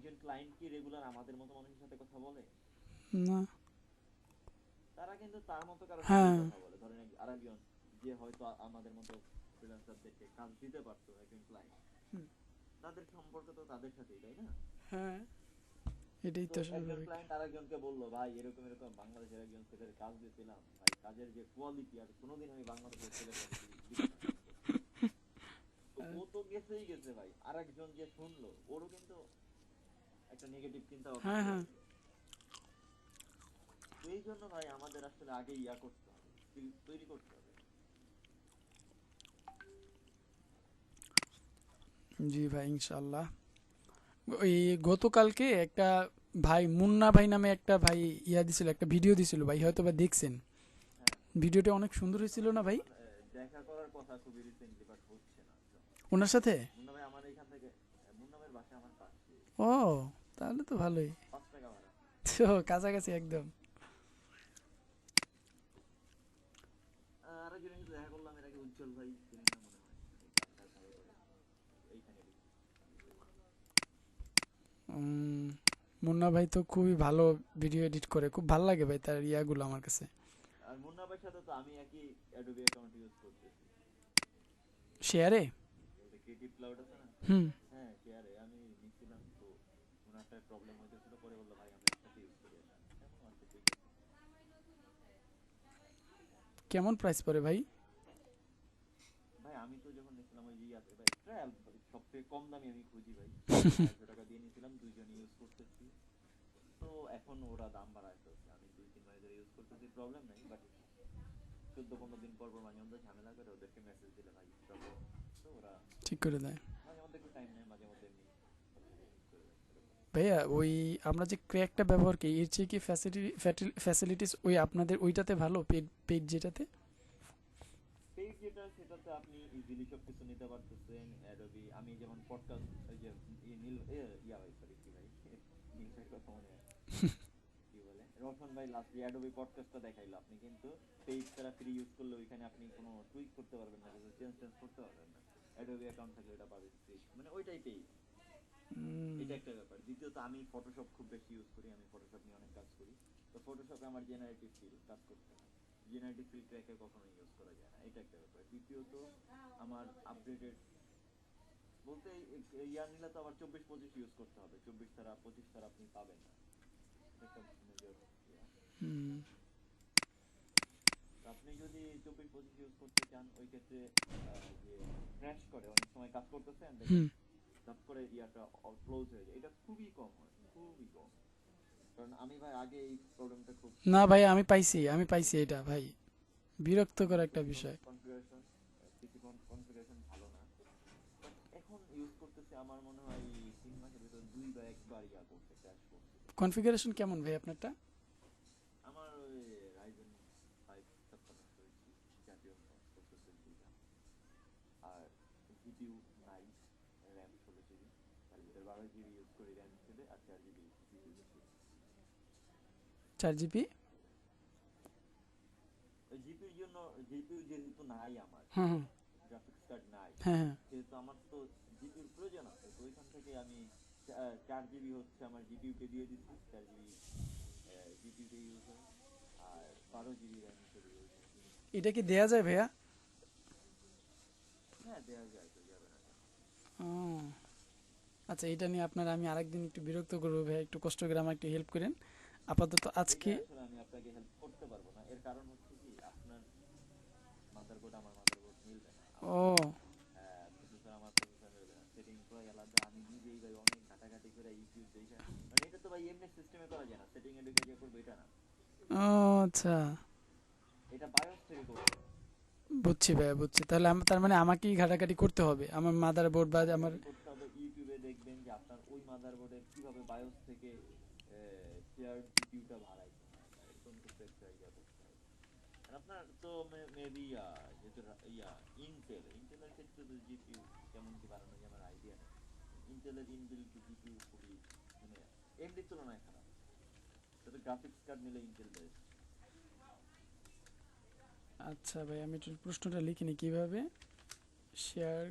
একজন ক্লায়েন্ট কি রেগুলার আমাদের মতো মানুষের সাথে কথা বলে? না। তারা কিন্তু তার মতো কারোর সাথেই হ্যাঁ। কথা বলে। ধরেন আরেকজন যে হয়তো আমাদের মতো ফ্রিল্যান্সারদেরকে কাজ দিতে পারতো, একজন ক্লায়েন্ট, হুম। তাদের সম্পর্ক তো তাদের সাথেই, তাই না? হ্যাঁ, এটাই তো তো একজন স্বাভাবিক। ক্লায়েন্ট আরেকজনকে বললো, ভাই এরকম এরকম বাংলাদেশের একজন ছেলের কাজ দিয়েছিলাম, ভাই কাজের যে কোয়ালিটি আর কোনোদিন আমি বাংলাদেশের ছেলের কাছে দিব না কাজ করতে। তো ও তো গেছেই গেছে ভাই, আরেকজন যে শুনলো ওরও কিন্তু একটা নেগেটিভ চিন্তা ভাবনা হ্যাঁ, চলে হ্যাঁ। আসবে। তো এই জন্য ভাই আমাদের আসলে আগে ইয়া করতে হবে, স্কিল তৈরি করতে হবে। জি ভাই, ইনশাল্লাহ। ওই গতকালকে একটা ভাই, মুন্না ভাই নামে একটা ভাই দিছিল, একটা ভিডিও দিছিল ভাই, হয়তো বা দেখছেন। হ্যাঁ, ভিডিওটা অনেক সুন্দর মুন্না হয়েছিল ভাইয়ের না সাথে ভাই? আমার দেখা করার কথা খুবই রিসেন্টলি, বাট হচ্ছে না। ওনার সাথে? মুন্না ভাই আমার এখান থেকে, মুন্না ভাইয়ের বাসা আমার পাশে, ও, তাহলে তো ভালোই। 5 টাকা ভাড়া। তো কাছাকাছি একদম। আরেকজনের সাথে দেখা করলাম এর আগে, উজ্জ্বল ভাই, চিনেন না মনে হয়, গান টান ভালো করে, এইখানেরই। উম, মুন্না ভাই তো খুবই ভালো ভিডিও এডিট করে, খুব ভালো লাগে ভাই তার ইয়াগুলো আমার কাছে। আর মুন্না ভাইয়ের সাথে তো আমি একই অ্যাডোবি অ্যাকাউন্ট ইউজ করতেছি। শেয়ারে? ওটা ক্রিয়েটিভ ক্লাউড আছে না? হুম। হ্যাঁ, শেয়ারে আমি নিচ্ছিলাম তো, ওনারটা প্রবলেম হইতেছিল, পরে বললো ভাই আমরা একসাথে ইউজ করি আসেন। কেমন আছে, ঠিক আছে। কেমন প্রাইস পড়ে ভাই? ভাই আমি তো যখন নিয়েছিলাম ওই যে আছে ভাই, ট্রায়াল সবথেকে কম দামি আমি খুঁজি ভাই, 450 টাকা দিয়ে নিয়েছিলাম, দুইজনে ইউজ করতেছি। তো এখন ওরা দাম বাড়ায় ফেলছে, আমি 2-3 মাস ধরে ইউজ করতেছি, প্রবলেম নাই, বাট 14-15 দিন পর পর মাঝে মধ্যে ঝামেলা করে, ওদেরকে মেসেজ দিলে ভাই প্রবলেম, তো ওরা ঠিক করে দেয়। মাঝে মধ্যে একটু টাইম নেয়, মাঝে মধ্যে এমনি ইউজ করে দেয় এরকম। ভাইয়া ওই আমরা যে ক্র্যাকটা ব্যবহার করি, এর চেয়ে কি ফ্যাসিলিটিস ওই আপনাদের ওইটাতে ভালো, পেড পেড যেটাতে? পেইড যেটা, সেটাতে আপনি ইজিলি সবকিছু নিতে পারতেছেন। অ্যাডোবি আমি যেমন পডকাস্ট, ওই যে নীল ইয়া ভাই, সরি কি ভাই, নীল ভাই কথা মনে হয়, কি বলে, রোশন ভাই লাস্ট অ্যাডোবি পডকাস্টটা দেখাইলো, আপনি কিন্তু পেইড ছাড়া ফ্রি ইউজ করলে ওইখানে আপনি কোনো টুইক করতে পারবেন না, কিছু চেঞ্জ চেঞ্জ করতে পারবেন না। অ্যাডোবি অ্যাকাউন্ট থাকলে এটা পাবেন ফ্রি, মানে ওইটাই পেইড। এটা একটা ব্যাপার। দ্বিতীয়ত আমি ফটোশপ খুব বেশি ইউজ করি, আমি ফটোশপ নিয়ে অনেক কাজ করি। তো ফটোশপে আমার জেনারেটিভ ফিল কাজ করতে হয়, জেনারেটিভ ফিল ট্র্যাকে কখনো ইউজ করা যায় না, এটা একটা ব্যাপার। দ্বিতীয়ত আমার আপডেটেড বলতে ইয়ার নিলে তো আবার 24-25 ইউজ করতে হবে, 24 ছাড়া 25 ছাড়া আপনি পাবেন না, এটা একটা মেজর ইয়া। হুম। তো আপনি যদি 24-25 ইউজ করতে চান, ওই ক্ষেত্রে যে ক্র্যাশ করে অনেক সময়, কাজ করতেছেন দেখবেন হুম। ধাপ করে ইয়াটা ক্লোজ হয়ে যায়, এটা খুবই কম হয়, খুবই কম। কারণ আমি ভাই আগে এই প্রবলেমটা খুব না ভাই, ফেস আমি পাইছি এটা ভাই, বিরক্তকর আমার একটা পিসি বিষয়। কনফিগারেশন, পিসি কনফিগারেশন ভালো না, বাট এখন ইউজ করতেছে, আমার মনে হয় 3 মাসের ভিতর 2 বা 1 বার ইয়া করছে, ক্র্যাশ করছে। কনফিগারেশন কেমন ভাই আপনারটা? আমার ওই রাইজেন 5 5700 জাতীয় প্রসেসর দুইটা, আর জিপিইউ নাই, র্যাম 16 জিবি, তার ভিতরে 12 জিবি ইউজ করি র্যাম হিসেবে, আর 4 জিবি জিপিইউ হিসেবে। 4 জিবি? জিপির জন্য, জিপিইউ যেহেতু নাই আমার, হ্যাঁ, হ্যাঁ। গ্রাফিক্স কার্ড নাই, হ্যাঁ, হ্যাঁ। সেহেতু আমার তো জিপির প্রয়োজন আছে, তো ওইখান থেকে আমি 4 জিবি হচ্ছে আমার জিপিইউকে দিয়ে দিচ্ছি, 4 জিবি জিপিইউতে ইউজ হয়, আর 12 জিবি র্যাম হিসেবে ইউজ হয়। এটা কি দেয়া যায় ভাইয়া? হ্যাঁ, দেওয়া যায়, তো যাবে না কেন। ও, আচ্ছা, এটা নিয়ে আপনার আমি আরেকদিন একটু বিরক্ত করবো ভাইয়া, একটু কষ্ট করে আমার একটু হেল্প করেন আপাতত এটা আজকে। আসলে আমি আপনাকে হেল্প করতে পারবো না, এর কারণ হচ্ছে কি, আপনার মাদারবোর্ড আমার মাদারবোর্ড মিলবে না, আপনার ও, প্রসেসর আমার প্রসেসর মিলবে না, সেটিং পুরো আলাদা। আমি নিজেই ভাই অনেক ঘাটাঘাটি করে ইউটিউব দেখে, মানে এটা তো ভাই এমনি সিস্টেমে করা যায় না, সেটিং এ ঢুকে যে করবো এটা না, ও, আচ্ছা, এটা বায়োস থেকে করতে হয়। বুঝছি ভাইয়া, বুঝছি। তাহলে তার মানে আমাকেই ঘাটাঘাটি করতে হবে আমার মাদার বোর্ড বা আমার। ঘাটাঘাটি করতে হবে, ইউটিউবে দেখবেন যে আপনার ওই মাদারবোর্ডের কিভাবে বায়োস থেকে শেয়ার্ড জিপিইউটা বাড়াইতে হয়, এরকম কিছু একটা ইয়া করতে হবে। আর আপনার তো মেবি যেহেতু ইন্টেলের ক্ষেত্রে তো জিপিইউ কেমন কি বাড়ানো যায় আমার আইডিয়া নেই। ইন্টেলের ইনবিল্ট জিপিইউ খুবই, মানে এমডি তুলনায় খারাপ, তবে গ্রাফিক্স কার্ড নিলে ইন্টেল বেস্ট। আচ্ছা ভাই, আমি একটু প্রশ্নটা লিখিনি, কিভাবে শেয়ার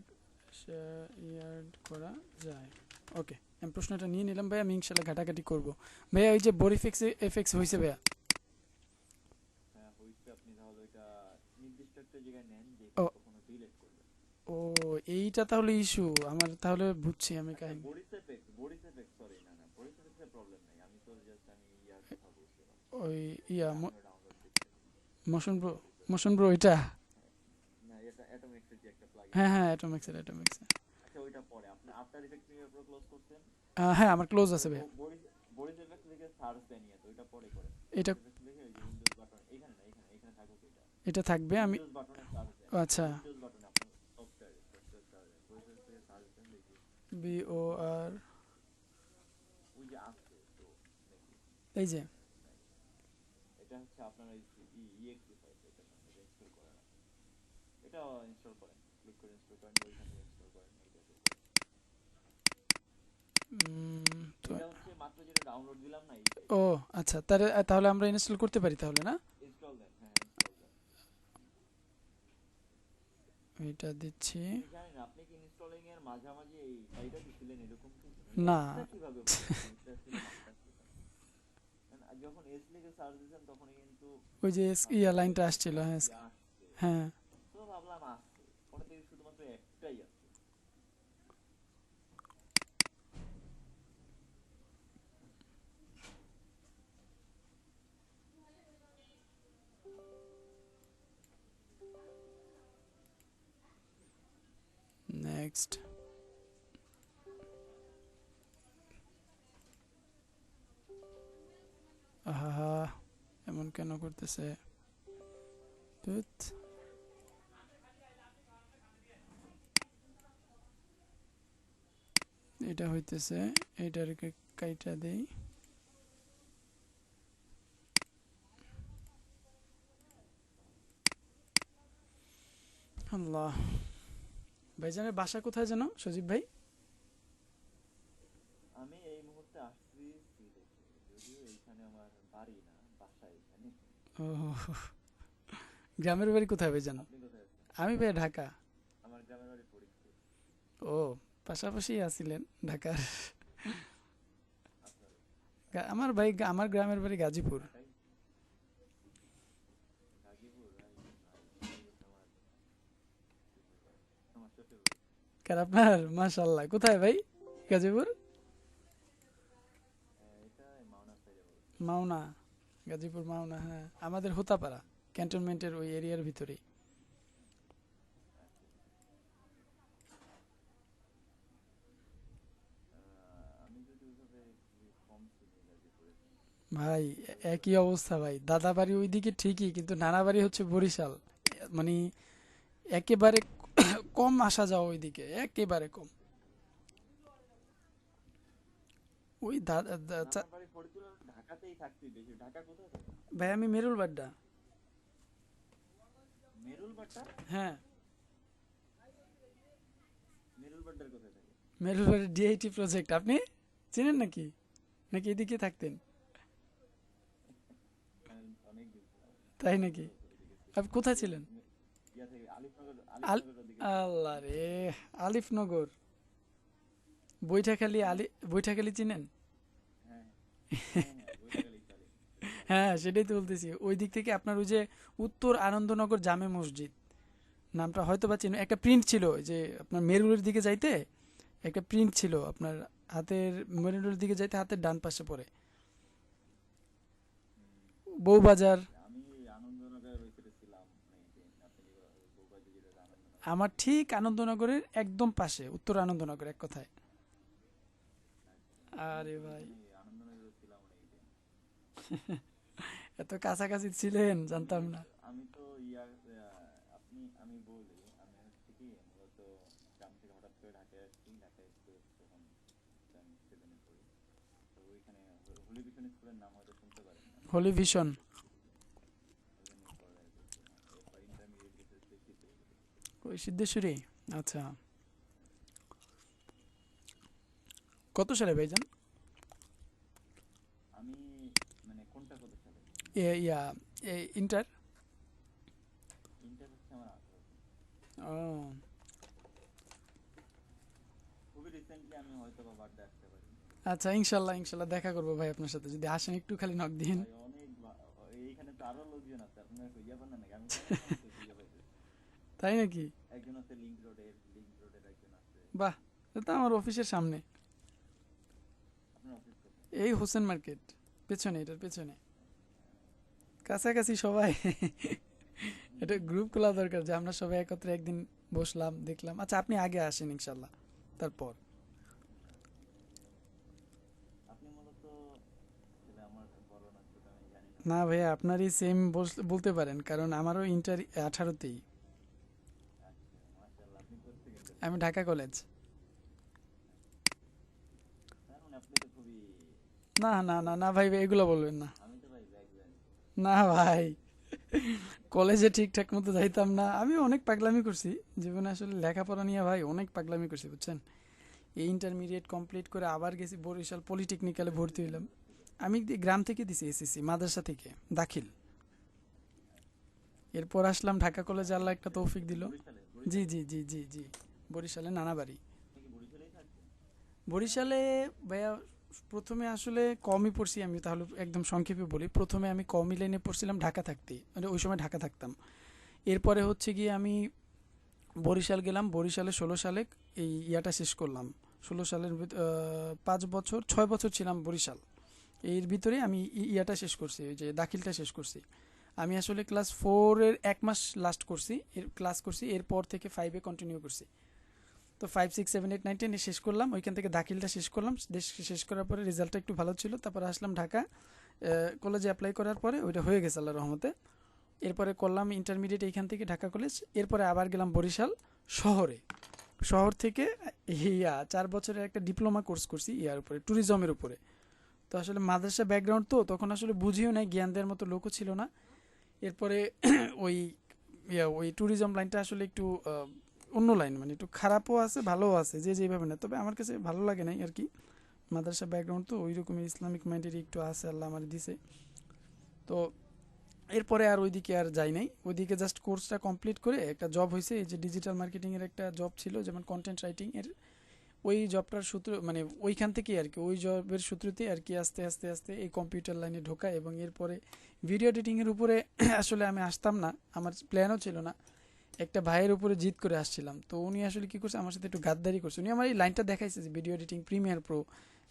শেয়ার করা যায়। ওকে। আমি প্রশ্নটা নিয়ে নিলাম ভাইয়া, আমি ইনশাল্লাহ ঘাটাঘাটি করবো। ভাইয়া ওই যে বোরিফেক্স এফেক্স হয়েছে ভাইয়া? হ্যাঁ হইছে, আপনি তাহলে ওইটা নির্দিষ্ট একটা জায়গায় নেন যে ও কখনো ডিলিট করবেন। ও এইটা তাহলে ইস্যু আমার, তাহলে বুঝছি আমি আচ্ছা কাহিনী। বডিস এফেক্ট সরি, না না বডিস এফেক্টের প্রবলেম নাই, আমি তো জাস্ট আমি ইয়ার কথা বলছিলাম, ওই ইয়া আমিও ডাউনলোড দিচ্ছি। Motion bro, bodies motion bro এটা? না, এটা অ্যাটমিক্সের যে একটা প্লাগইন হ্যাঁ আছে। হ্যাঁ, অ্যাটোমিক্সের অ্যাটোমিক্সের। আচ্ছা ওইটা পরে আপনি after effect Premiere Pro close করছেন। হ্যাঁ আমার ক্লোজ তো আছে ভাইয়া। বডিস বডিস এফেক্ট লিখে সার্চ দেন, তো ওইটা পরে করেন। এটা বডিস এফেক্ট লিখে ওই যে উইন্ডোজ বাটন এখানে না, এখানে থাকুক এটা। এটা থাকবে আমি। উইন্ডোজ বাটনে সার্চ দেন, আচ্ছা, উইন্ডোজ বাটনে আপনার সফটওয়্যার সার্চ দেন, বডিস এফেক্ট থেকে সার্চ দেন দেখি বি ও আর, ওই যে আসছে তো নাকি। এই যে এটা হচ্ছে আপনার এই ইএক্সি ফাইল, এটা না, এটা ইনস্টল করা না, এটা ইনস্টল করেন, ক্লিক করে ইনস্টল করেন, ওইখান থেকে ইনস্টল করেন এইটা থেকে। তো এটা হচ্ছে মাত্র যেটা ডাউনলোড দিলাম না এইটাই। ও আচ্ছা, তাহলে আমরা ইনস্টল করতে পারি তাহলে না? ইনস্টল দেন, হ্যাঁ ইনস্টল দেন। এটা দিচ্ছি। আমি জানি না আপনি কি ইনস্টলিং এর মাঝামাঝি এই সাইডটা দিছিলেন এরকম কি, না, এটা কিভাবে বলছেন এটা ছিল মাস্টার। যখন এস লিখে সার্চ দিয়েছেন তখনই কিন্তু ওই যে ইয়া লাইনটা আসছিল, হ্যাঁ ইয়ে আসছে, হ্যাঁ। তো ভাবলাম আসছে, পরে থেকে শুধুমাত্র একটাই আছে। নেক্সট। আহা, এমন কেন করতেছে? ধুৎ। এটা হইতেছে, এইটাকে কাইটা দেই। আল্লাহ। ভাইজানের বাসা কোথায় যেন সজীব ভাই? আমি এই মুহূর্তে আসছি সিলেটে, যদিও এইখানে আমার বাড়ি না, বাসা এখানে। ও, গ্রামের বাড়ি কোথায় ভাইজান? আপনি কোথায় আছেন? আমি ভাই ঢাকা। আমার গ্রামের বাড়ি ফরিদপুর। ও, পাশাপাশি আছিলেন ঢাকার। আপনার আমার ভাই, আমার গ্রামের বাড়ি গাজীপুর। ঢাকায়? গাজীপুর? আমার আমার শ্বশুর বাড়ি। কার আপনার? মাশাআল্লাহ। কোথায় ভাই গাজীপুর? এটা মাওনা সাইডে বলছে। মাওনা, গাজীপুর মাওনা, হ্যাঁ আমাদের হোতাপাড়া ক্যান্টনমেন্টের ওই এরিয়ার ভিতরেই। আমি যদি ওইভাবে কম চিনি গাজীপুরে। ভাই একই অবস্থা ভাই, দাদা বাড়ি ওইদিকে ঠিকই, কিন্তু নানা বাড়ি হচ্ছে বরিশাল। মানে একেবারে কম আসা যাওয়া ওইদিকে, একেবারে কম। ওই আমার বাড়ি ফরিদপুর, ঢাকাতেই থাকছি বেশি। ঢাকা কোথায় থাকে? ভাই আমি মেরুল বাড্ডা। মেরুল বাট্টা? হ্যাঁ, মেরুল বাট্টার কোথায় থাকে? মেরুল বাড্ডা ডিআইটি প্রজেক্ট, আপনি চিনেন নাকি? নাকি এদিকে থাকতেন? আমি অনেক দিন ছিলাম, তাই 5 নাকি? বছর এদিকে ছিলাম। আপনি কোথায় ওই ছিলেন? ইয়া থেকে আলিফনগর, আল আলিফনগরের দিকে ছিলাম। আল্লাহ রে, আলিফনগর, বৈঠাখালী, বৈঠাখালী চিনেন? হ্যাঁ হ্যাঁ হ্যাঁ, বইটাখালী চলে। হ্যাঁ সেটাই তো বলতেছি, ওই দিক থেকে আপনার ওই যে উত্তর আনন্দনগর জামে মসজিদ, নামটা হয়তো বা চিনো। একটা প্রিন্ট ছিল ওই যে আপনার মেরুলের দিকে যাইতে, একটা প্রিন্ট ছিল আপনার হাতের, মেরুলের দিকে যাইতে হাতের ডান পাশে পড়ে বউবাজার। আমি আনন্দনগরের ওই সাইডে ছিলাম অনেকদিন। আপনি বউবাজার যেটা আনন্দনগর। আমার ঠিক আনন্দনগরের একদম পাশে, উত্তর আনন্দনগর এক কথায়। আরে ভাই, আমি আনন্দনগরে ছিলাম অনেকদিন। এত কাছাকাছি ছিলেন জানতাম না। আমি তো আমি বলি, আমি হচ্ছে কি মূলত গ্রাম থেকে হঠাৎ করে ঢাকায় আসছি। ঢাকায় এসে তখন আমি 7 পড়ি। তো ওইখানে হোলি ভিশন স্কুলের নাম হয়তো শুনতে পারেন। আমি হোলি ভিশন, ওখানে পড়ালেখা করছি। হ্যাঁ, এরপর ইন্টারমিডিয়েট গেছে সিদ্ধেশ্বরী। ওই সিদ্ধেশ্বরী। আচ্ছা, কত সালে ভাইজান? আমি মানে কোনটা কত সালে? ইয়া ইন্টার। ইন্টার হচ্ছে আমার 18। ও খুবই রিসেন্টলি আমি হয়তো বা বার্থডে আসতে পারি। আচ্ছা, ইনশাল্লাহ ইনশাল্লাহ দেখা করবো ভাই আপনার সাথে, যদি আসেন একটু খালি নক দিন। ভাই অনেক এইখানে তো আরো লোকজন আছে, আপনার খুঁজে পান না নাকি? আমি তো অনেক মানুষকে খুঁজে পাইছি। তাই নাকি? একজন আছে লিংক রোডের একজন আছে। বাহ, এটা তো আমার অফিসের সামনে, আপনার অফিস কোথায়? এই হোসেন মার্কেট পেছনে, এটার পেছনে, কাছাকাছি সবাই। এটা গ্রুপ খোলা দরকার যে আমরা সবাই একত্রে একদিন বসলাম, দেখলাম। আচ্ছা, আপনি আগে আসেন ইনশাল্লাহ, তারপর। আপনি মূলত আসলে আমার বড় না ছোট আমি জানি না না ভাই। ভাইয়া, আপনারই সেম বলতে পারেন, কারণ আমারও ইন্টার 18তেই। আচ্ছা, মাশাআল্লাহ। আপনি কোত্থেকে আমি করছেন? ঢাকা কলেজ। তার মানে আপনি তো খুবই না না না না ভাই, এগুলো বলবেন না। আমি তো ভাই ব্যাক বেঞ্চ। না ভাই, কলেজে ঠিকঠাক মতো যাইতাম না। আমি অনেক পাগলামি করছি জীবনে, আসলে লেখাপড়া নিয়ে ভাই অনেক পাগলামি করছি, বুঝছেন। এই ইন্টারমিডিয়েট কমপ্লিট করে আবার গেছি বরিশাল পলিটেকনিক্যালে এসএসসি ভর্তি কোন হইলাম। কলেজ থেকে? আমি গ্রাম থেকে দিছি এসএসসি, মাদ্রাসা থেকে দাখিল। এরপর আসলাম ঢাকা কলেজে, আল্লাহ একটা তৌফিক দিল। বরিশালে জি বরিশালে জি জি জি জি, বরিশালে নানাবাড়ি। আপনি কি বরিশালেই থাকতেন? বরিশালে ভাইয়া প্রথমে আসলে কমই পড়ছি আমি, তাহলে একদম সংক্ষেপে বলি। প্রথমে আমি কমই লাইনে পড়ছিলাম ঢাকা থাকতেই, মানে ওই সময় ঢাকা থাকতাম। এরপরে হচ্ছে গিয়ে আমি বরিশাল গেলাম, বরিশালে 16 সালে এই ইয়াটা শেষ করলাম। 16 সালের 5 বছর 6 বছর ছিলাম বরিশাল। এর ভিতরে আমি ইয়াটা শেষ করছি, ওই যে দাখিলটা শেষ করছি। আমি আসলে ক্লাস 4-এর 1 মাস লাস্ট করছি, এর ক্লাস করছি, এরপর থেকে 5-এ কন্টিনিউ করছি। তো 5, 6, 7, 8, 9, 10 শেষ করলাম, ওইখান থেকে দাখিলটা শেষ করলাম। শেষ করার পরে রেজাল্টটা একটু ভালো ছিল, তারপরে আসলাম ঢাকা। কলেজে অ্যাপ্লাই করার পরে ওইটা হয়ে গেছে আল্লাহর রহমতে। এরপরে করলাম ইন্টারমিডিয়েট এইখান থেকে ঢাকা কলেজ। এরপরে আবার গেলাম বরিশাল শহরে। শহর থেকে 4 বছরের একটা ডিপ্লোমা কোর্স করছি ইয়ার উপরে, ট্যুরিজমের উপরে। তো আসলে মাদ্রাসা ব্যাকগ্রাউন্ড, তো তখন আসলে বুঝিও নাই, জ্ঞান দেওয়ার মতো লোকও ছিল না। এরপরে ওই ওই ট্যুরিজম লাইনটা আসলে একটু অন্য লাইন, মানে একটু খারাপও আছে ভালোও আছে, যে যেভাবে না, তবে আমার কাছে ভালো লাগে নাই আর কি। মাদ্রাসা ব্যাকগ্রাউন্ড তো ওই রকমের ইসলামিক মাইন্ডের একটু আছে, আল্লাহ আমার দিছে। তো এরপরে আর ওইদিকে আর যাই নাই, ওইদিকে জাস্ট কোর্সটা কমপ্লিট করে একটা জব হয়েছে, এই যে ডিজিটাল মার্কেটিংয়ের একটা জব ছিল, যেমন কন্টেন্ট রাইটিং এর। ওই জবটার সূত্র, মানে ওইখান থেকেই আর কি, ওই জবের সূত্রতেই আর কি আস্তে আস্তে আস্তে এই কম্পিউটার লাইনে ঢোকা। এবং এরপরে ভিডিও এডিটিংয়ের উপরে আসলে আমি আসতাম না, আমার প্ল্যানও ছিল না। একটা ভাইয়ের উপরে জিদ করে আসছিলাম, তো উনি আসলে কী করছে, আমার সাথে একটু গাদ্দারি করছে। উনি আমার এই লাইনটা দেখাইছে যে ভিডিও এডিটিং প্রিমিয়ার প্রো।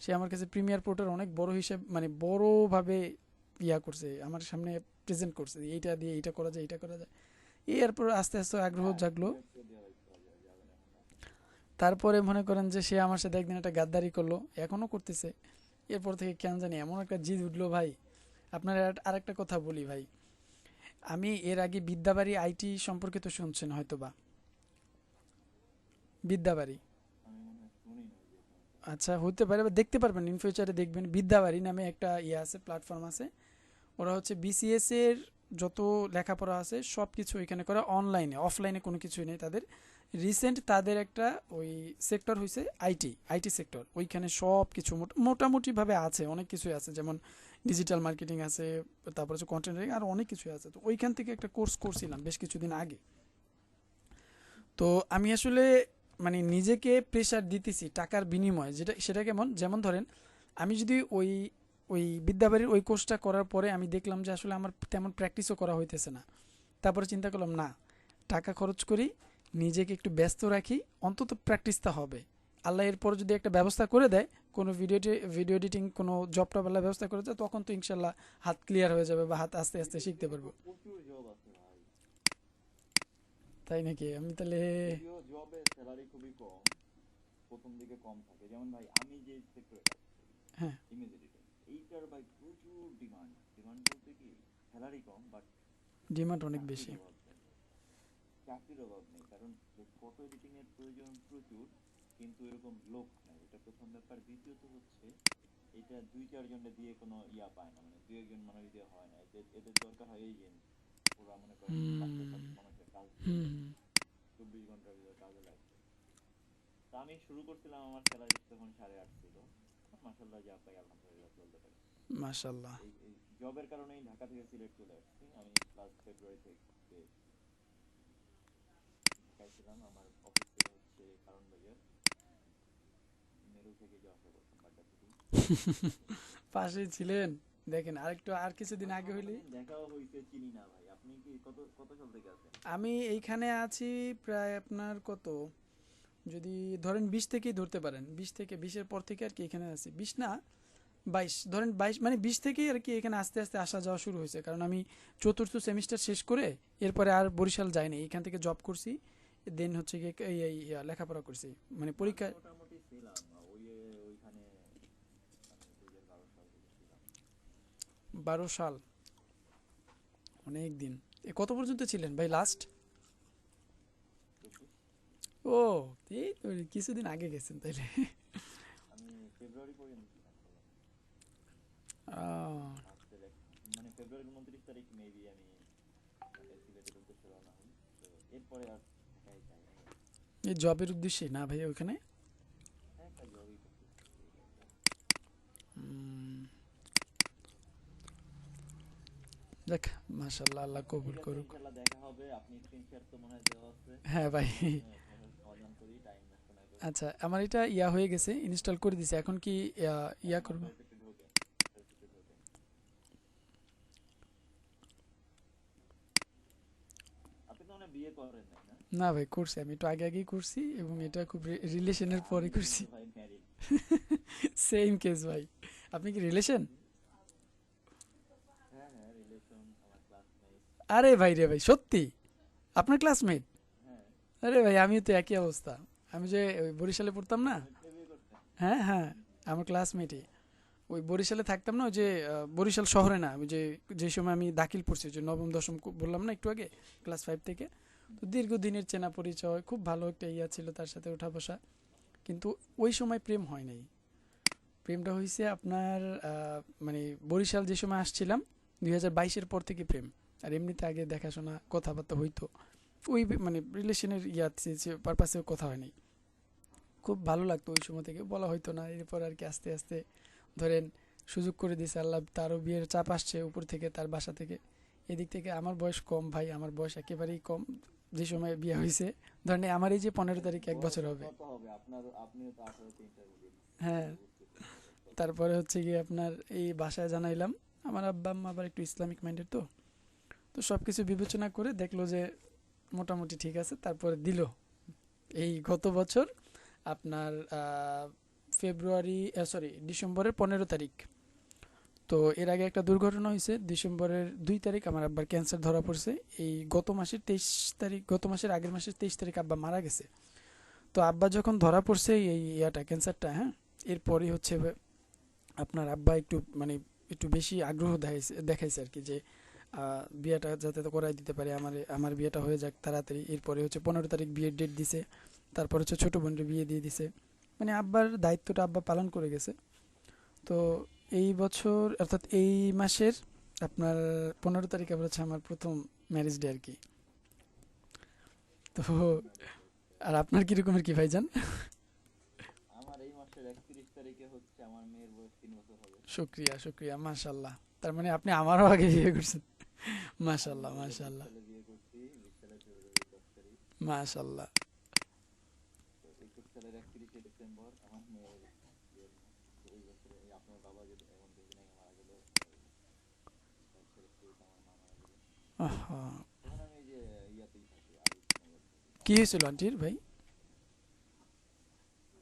সে আমার কাছে প্রিমিয়ার প্রোটার অনেক বড় হিসেব, মানে বড়োভাবে ইয়া করছে, আমার সামনে প্রেজেন্ট করছে, এইটা দিয়ে এইটা করা যায়, এইটা করা যায়। এরপর আস্তে আস্তে আগ্রহ হ্যাঁ, জাগলো। প্রিমিয়ার প্রো দিয়ে ভাই করা যাবে না এমন না। তারপরে মনে করেন যে সে আমার সাথে একদিন একটা গাদ্দারি করলো, এখনও করতেছে। এরপর থেকে কেন জানি এমন একটা জিদ উঠলো ভাই। আপনার আর একটা কথা বলি ভাই, আমি এর আগে বিদ্যাবাড়ি আইটি সম্পর্কে তো শুনছেন হয়তো বা, বিদ্যাবাড়ি। আমি মনে হয় শুনি না যে সমস্যা। আচ্ছা, হতে পারে বা দেখতে পারবেন, ইন ফিউচারে দেখবেন, বিদ্যাবাড়ি নামে একটা ইয়ে আছে, প্ল্যাটফর্ম আছে। ওরা হচ্ছে বিসিএস এর যত লেখাপড়া আছে সব কিছু এখানে করা অনলাইনে, অফলাইনে কোনো কিছুই নেই তাদের। রিসেন্ট তাদের একটা ওই সেক্টর হয়েছে আইটি সেক্টর, ওইখানে সব কিছু মোটামুটিভাবে আছে, অনেক কিছুই আছে, যেমন ডিজিটাল মার্কেটিং আছে, তারপর হচ্ছে কন্টেন্ট রাইটিং, আর অনেক কিছুই আছে। তো ওইখান থেকে একটা কোর্স করছিলাম বেশ কিছুদিন আগে। তো আমি আসলে মানে নিজেকে প্রেশার দিতেছি টাকার বিনিময়ে, সেটা কেমন, যেমন ধরেন আমি যদি ওই ওই বিদ্যাবাড়ির ওই কোর্সটা করার পরে আমি দেখলাম যে আসলে আমার তেমন প্র্যাকটিসও করা হইতেছে না। তারপরে চিন্তা করলাম, না, টাকা খরচ করি, নিজেকে একটু ব্যস্ত রাখি, অন্তত প্র্যাকটিসটা হবে। আল্লাহ এরপর যদি একটা ব্যবস্থা করে দেয়, কোনো ভিডিও এডিটিং কোনো জব টবেলা ব্যবস্থা করে দেয়, তখন তো ইনশাল্লাহ হাত ক্লিয়ার হয়ে যাবে, বা হাত আস্তে আস্তে ভিডিও শিখতে এডিটিং এ তো পারবো। প্রচুর জব আছে ভাই। তাই নাকি? আমি তাহলে যদিও জবের স্যালারি খুবই কম, প্রথম দিকে কম থাকে। যেমন ভাই আমি যে সেক্টরে কাজ করি, হ্যাঁ, ইমেজ এডিটিং, এইটার ভাই প্রচুর ডিমান্ড। ডিমান্ড বলতে কি, স্যালারি কম বাট ডিমান্ড অনেক চাকরির বেশি। অভাব নেই। চাকরির অভাব নেই, কারণ ফটো এডিটিং এর প্রয়োজন প্রচুর, কিন্তু এরকম লোক নাই, এটা প্রথম ব্যাপার। দ্বিতীয়ত হচ্ছে এটা 2-4 জনের দিয়ে কোনো ইয়া পায় না, মানে 2-1 মানুষ দিয়ে হয় না। এদের দরকার হয় এজেন্ট, ওরা মনে করেন হুম 5-6 মানুষের কাজ দিয়ে হুম দেয়, হুম। 24 ঘন্টার ভিতরে কাজে লাগবে। তা আমি শুরু করছিলাম, আমার স্যালারি তখন 8.5 ছিল। মাসাল্লাহ যা পাই আলহামদুলিল্লাহ চলতে পারি। মাশাল্লাহ। এই জবের কারণেই ঢাকা থেকে সিলেট চলে আসছি। আমি লাস্ট ফেব্রুয়ারি থেকে ঢাকায় ছিলাম। আমার অফিস ছিল হচ্ছে কারণ বাজার, মেরু থেকে যাওয়া আসা করতাম বাড্ডা থেকে। পাশে ছিলেন। দেখেন আরেকটু আর কিছুদিন আগে হইলে দেখাও হইছে, চিনি না ভাই। আপনি কি কত কত সাল থেকে আছেন? আমি এইখানে আছি প্রায় আপনার কত, যদি ধরেন 20 থেকেই ধরতে পারেন, 20 থেকে 20-এর পর থেকে আর কি এখানে আছি, 20 না 22, ধরেন 22 মানে 20 থেকেই আর কি এখানে আস্তে আস্তে আসা যাওয়া শুরু হয়েছে, কারণ আমি চতুর্থ সেমিস্টার শেষ করে এরপরে আর বরিশাল যাইনি, এখান থেকে জব করছি, দেন হচ্ছে গিয়ে লেখাপড়া করছি, মানে পরীক্ষা। আমি মোটামুটি ছিলাম ওইখানে, আমি 2012 সাল থেকে ছিলাম। 12 সাল, অনেক দিন। কত পর্যন্ত ছিলেন ভাই লাস্ট? 25। ও, এই তো কিছুদিন আগে গেছেন তাইলে। আমি ফেব্রুয়ারি পর্যন্ত ছিলাম বললাম। আহ, লাস্টের মানে ফেব্রুয়ারির 29 তারিখ মেবি আমি মানে সিলেটের উদ্দেশ্যে রওনা হই। তো এরপরে আর ঢাকায় যাই নাই। এই জবের উদ্দেশ্যে না ভাই ওখানে? হ্যাঁ, একটা জবই করতেছি। উম, দেখ, মাশাল্লাহ, আল্লাহ কবুল ঠিক আছে, করুক। ইনশাল্লাহ দেখা হবে। আপনি স্ক্রিন শেয়ার তো মনে হয় দেওয়া আছে। হ্যাঁ ভাই। সমাধান করি, টাইম নষ্ট না করে। আচ্ছা, আমার এটা হয়ে গেছে, ইনস্টল করে দিছে, এখন কি করব? একটু ঢোকে, একটু ঢোকে। আপনি তো মানে বিয়ে করেন নাই না? না ভাই, করছি, আমি একটু আগে আগেই করছি, এবং এটা খুব রিলেশনের পরে আমি করছি। কিন্তু ভাই ম্যারিড। সেম কেস ভাই। আপনি কি রিলেশন? হ্যাঁ হ্যাঁ, রিলেশন, আমার ক্লাসমেট। আরে ভাই রে ভাই, সত্যি আপনার ক্লাসমেট? হ্যাঁ। আরে ভাই, আমিও তো একই অবস্থা। আমি যে ওই বরিশালে পড়তাম না, আপনি বিয়ে করতেন? হ্যাঁ হ্যাঁ, আমার ক্লাসমেটই। ওই বরিশালে থাকতাম না, ওই যে বরিশাল শহরে না, ওই যে যে সময় আমি দাখিল পড়ছি, ওই যে নবম দশম বললাম না একটু আগে, ক্লাস 5 থেকে। তো দীর্ঘদিনের চেনা পরিচয়, খুব ভালো একটা ছিল তার সাথে ওঠা বসা, কিন্তু ওই সময় প্রেম হয় নাই। প্রেমটা হয়েছে আপনার মানে বরিশাল যে সময় আসছিলাম, 2022-এর পর থেকে প্রেম। আর এমনিতে আগে দেখাশোনা কথাবার্তা হইতো, ওই মানে রিলেশনের পারপাসে কথা হয় নাই। খুব ভালো লাগতো ওই সময় থেকে, বলা হয়তো না। এরপর আর কি আস্তে আস্তে ধরেন সুযোগ করে দিয়েছে আল্লাহ, তারও বিয়ের চাপ আসছে উপর থেকে, তার বাসা থেকে। এদিক থেকে আমার বয়স কম ভাই, আমার বয়স একেবারেই কম যে সময় বিয়ে হয়েছে। ধরেন আমার এই যে 15 তারিখ 1 বছর হবে। কত হবে আপনার? আপনিও তো 18তে ইন্টারমিডিয়েট। হ্যাঁ, তারপরে হচ্ছে গিয়ে আপনার এই বাসায় জানাইলাম। আমার আব্বা আম্মা আবার একটু ইসলামিক মাইন্ডের, তো তো সব কিছু বিবেচনা করে দেখলো যে মোটামুটি ঠিক আছে, তারপরে দিল। এই গত বছর আপনার ফেব্রুয়ারি, সরি, ডিসেম্বরের 15 তারিখ। তো এর আগে একটা দুর্ঘটনা হয়েছে, ডিসেম্বরের 2 তারিখ আমার আব্বার ক্যান্সার ধরা পড়ছে। এই গত মাসের 23 তারিখ, গত মাসের আগের মাসের 23 তারিখ আব্বা মারা গেছে। তো আব্বা যখন ধরা পড়ছে এই ক্যান্সারটা, হ্যাঁ, এরপরই হচ্ছে আপনার আব্বা একটু মানে একটু বেশি আগ্রহ দেখাইছে আর কি, যে বিয়েটা যাতে করাই দিতে পারে, আমার বিয়েটা হয়ে যাক তাড়াতাড়ি। এরপরে হচ্ছে 15 তারিখ বিয়ের ডেট দিছে, তারপর হচ্ছে ছোটো বোনের বিয়ে দিয়ে দিছে। মানে আব্বার দায়িত্বটা আব্বা পালন করে গেছে। তো এই বছর অর্থাৎ এই মাসের আপনার 15 তারিখ আবার হচ্ছে আমার প্রথম ম্যারেজ ডে আর কি। তো আর আপনার কিরকমের কি ভাইজান? আমার এই মাসের 31 তারিখে হচ্ছে আমার মেয়ের বয়স 3 বছর হবে। শুক্রিয়া শুক্রিয়া, মাশাল্লাহ। তার মানে আপনি আমারও আগে বিয়ে করছেন। আমি মাশাল্লাহ 2020 মাশাল্লাহ সালে বিয়ে করছি, 20 সালের ফেব্রুয়ারির 10 তারিখ। মাশাল্লাহ। তো 21 সালের 31শে ডিসেম্বর আমার মেয়ের জন্ম। তো ওই বছরে আপনার বাবা যদি এমন কিছুদিন আগে মারা গেল, তার শুরুতে আমার মা মারা গেল। আহা, তখন আমি এই যে ইয়াতেই থাকি, আরিফনগর থাকি। কি হয়েছিল আন্টির ভাই?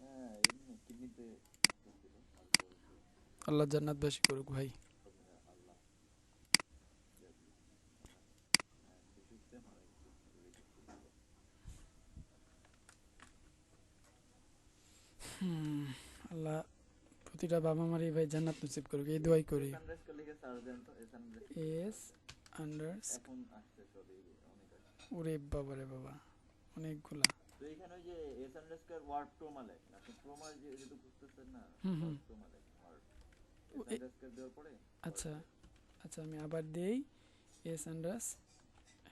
হ্যাঁ, এমনি কিডনিতে সমস্যা ছিল, তারপর আল্লাহ জান্নাতবাসী করুক ভাই। আল্লাহ ইয়া দিল, শিশুতে মারা গেছে। আল্লাহ প্রতিটা বাবা মারই ভাই জান্নাত নসিব করুক, এই দোয়াই করি। সানরাইজ লিখে সার্চ দেন তো, সানরাইজ এস আন্ডার, এখন আসছে সবই, অনেক আসছে। ওরে বাবা রে বাবা, অনেকগুলা। তো এখানে ওই যে এস আন্ডারস্কোর ওয়ার্ড প্রোমা লেখেন, আপনি প্রোমা যেহেতু বুঝতেছেন না, হুম হুম। ওয়ার্ড প্রোমা লেখেন, ওয়ার্ড এস আন্ডারস্কোর দেওয়ার পরে আচ্ছা আচ্ছা, আমি আবার দেই। এস আন্ডার,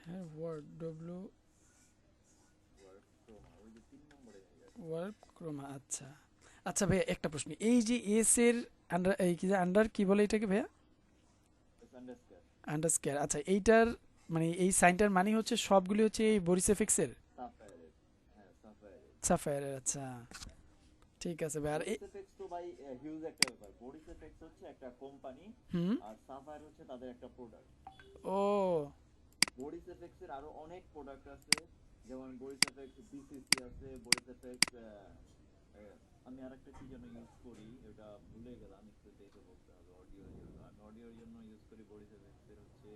হ্যাঁ, ওয়ার্ড ডব্লিউ, ওয়ার্ড প্রোমা, ওই যে 3 নম্বরে ওয়ার্ড ক্রোমা। আচ্ছা আচ্ছা ভাইয়া, একটা প্রশ্ন, এই যে এস এর আন্ডার, এই কি যে আন্ডার কি বলে এটাকে ভাইয়া? S underscore underscore. আচ্ছা, এইটার মানে এই সাইনটার মানে হচ্ছে সবগুলি হচ্ছে এই বরিস এফেক্সের, সাফায়ারের। হ্যাঁ, সাফায়ারের। সাফায়ারের। আচ্ছা ঠিক আছে ভাই। আর বডিস এফেক্টস তো ভাই হিউজ একটা ব্যাপার। বডিস এফেক্টস হচ্ছে একটা কোম্পানি, হুম। আর সাফায়ার হচ্ছে তাদের একটা প্রোডাক্ট। ও বডিস এফেক্টস এর আরো অনেক প্রোডাক্ট আছে, যেমন বডিস এফেক্টস বিসিসি আছে, বডিস এফেক্টস আমি আরেকটা কি যেন ইউজ করি, ওটা ভুলে গেলাম, একটু দেখে বলতে হবে। অডিওর জন্য আমি অডিওর জন্য ইউজ করি বডিস এফেক্টস এর হচ্ছে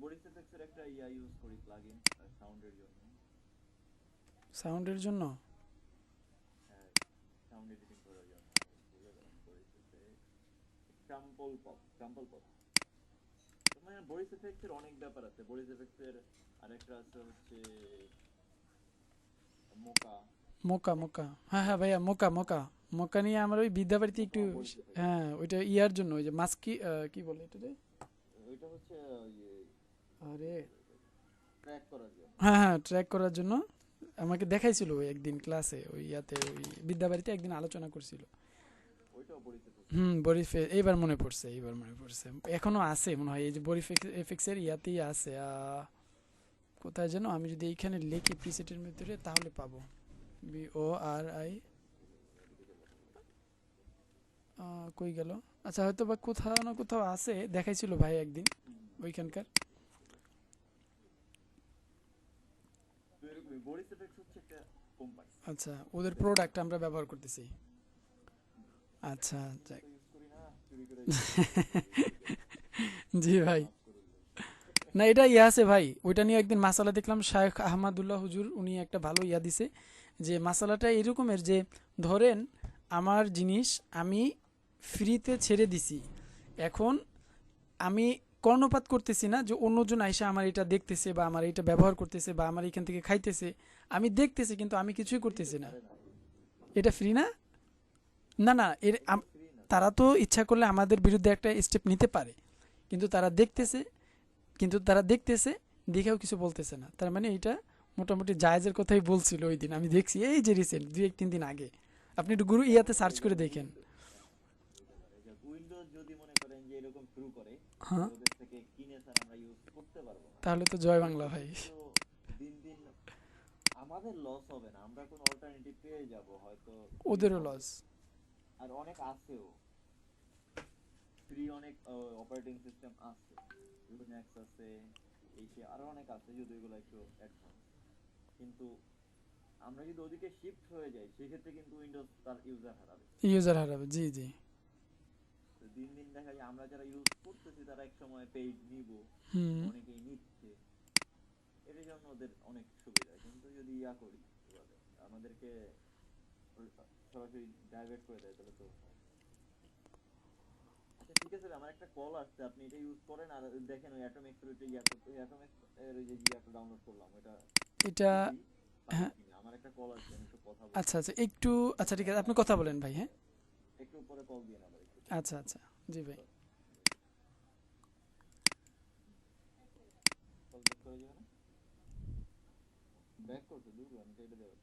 বডিস এফেক্টস এর একটা ইউজ করি প্লাগইন সাউন্ডের জন্য। সাউন্ডের জন্য। হ্যাঁ, সাউন্ড এডিটিং করার জন্য ভুলে গেলাম বডিস এফেক্টস, ক্রাম্পল পপ। মানে বডিস এফেক্টস এর অনেক ব্যাপার আছে। বডিস এফেক্টস এর আরেকটা আছে হচ্ছে মোকা। মোকা মোকা, হ্যাঁ হ্যাঁ ভাইয়া, মোকা মোকা। মোকা নিয়ে আমার ওই বিদ্যাবাড়িতে একটু, বডিস এফেক্ট হ্যাঁ ওইটা ইয়ার জন্য, ওই যে মাস্কি কি বলে এটা রে? ওইটা হচ্ছে আরে ট্র্যাক করার জন্য। হ্যাঁ হ্যাঁ, ট্র্যাক করার জন্য আমাকে দেখাইছিল ওই একদিন ক্লাসে, ওই ইয়াতে, ওই বিদ্যাবাড়িতে একদিন আলোচনা করছিল। ওইটাও বডিস এফেক্টস। হুম, বরিফে এইবার মনে পড়ছে, এইবার মনে পড়ছে। এখনো আছে মনে হয়, এই যে বরিফ এফেক্টসের ইয়াতেই আছে। কোথায় যেন, আমি যদি এইখানে লিখি প্রিসেটের ভিতরে তাহলে পাবো। BORI, কই গেল? আচ্ছা, হয়তো বা কোথাও না কোথাও আছে, দেখাইছিল ভাই একদিন ওইখানকার। তো এরকমই বডিস এফেক্টস হচ্ছে একটা কোম্পানি। আচ্ছা, ওদের প্রোডাক্ট আমরা ব্যবহার করতেছি। আচ্ছা যাক। ইউজ করি না, চুরি করে জি ভাই। মাফ করে দিন। না, এটা ইয়া আছে ভাই, ওইটা নিয়ে একদিন মাসালা দেখলাম, শায়েখ আহমদুল্লাহ হুজুর উনি একটা ভালো ইয়া দিছে, যে মাসালাটা এরকমের যে, ধরেন আমার জিনিস আমি ফ্রিতে ছেড়ে দিছি, এখন আমি কর্ণপাত করতেছি না যে অন্যজন আইসা আমার এটা দেখতেছে বা আমার এটা ব্যবহার করতেছে বা আমার এখান থেকে খাইতেছে, আমি দেখতেছি কিন্তু আমি কিছুই করতেছি না। আরে না, এটা ফ্রি না? না না, ফ্রি না। তারা তো ইচ্ছা করলে আমাদের বিরুদ্ধে একটা স্টেপ নিতে পারে, কিন্তু তারা দেখতেছে, দেখেও কিছু বলতেছে না। তার মানে এটা মোটামুটি জায়েজের কথাই বলছিল ওই দিন, আমি দেখছি এই যে রিসেন্ট 2-3 দিন আগে। আপনি একটু গুরু ইয়াতে সার্চ করে দেখেন। উইন্ডোজ যদি মনে করেন যে এরকম শুরু করে, হ্যাঁ, ওদের থেকে কিনে স্যার আমরা ইউজ করতে পারবো না, তাহলে তো জয় বাংলা ভাই। তো দিন দিন আমাদের লস হবে না, আমরা কোনো অল্টারনেটিভ পেয়ে যাব হয়তো, free ওদেরও হবে। লস। আর অনেক আছেও, ফ্রি অনেক অপারেটিং সিস্টেম আছে, লিনাক্স আছে, এই সে আরো অনেক আছে, যদি এগুলো একটু অ্যাডভান্স। কিন্তু আমরা যদি ওদিকে শিফট হয়ে যাই, সেক্ষেত্রে কিন্তু উইন্ডোজ তার ইউজার হারাবে। ইউজার হারাবে, জি জি। তো দিন দিন দেখা যায় আমরা যারা ইউজ করতেছি তারা এক সময় পেইড নিব, হুম। অনেকেই নিচ্ছে, এর জন্য ওদের অনেক সুবিধা। কিন্তু যদি ইয়া করি, কি বলে, আমাদেরকে সরাসরি ডাইভার্ট করে দেয়, তাহলে তো। আচ্ছা ঠিক আছে, আমার একটা কল আসছে, আপনি এটা ইউজ করেন আর দেখেন ওই অ্যাটমিক্স এর ওইটা ইয়া করতে, অ্যাটমিক্স এর ওই যে ইয়াটা ডাউনলোড করলাম, এটা এটা, দেখি পারি হ্যাঁ কিনা। আমার একটা কল আসছে, আমি একটু কথা বলবো। আচ্ছা আচ্ছা, একটু, আচ্ছা ঠিক আছে, আপনি কথা বলেন ভাই, হ্যাঁ। একটু পরে কল দিয়ে আবার একটু। আচ্ছা আচ্ছা, জি ভাই। কল ব্যাক করে যাবে না, ব্যাক করতে দূর, আমি কেটে দেবো।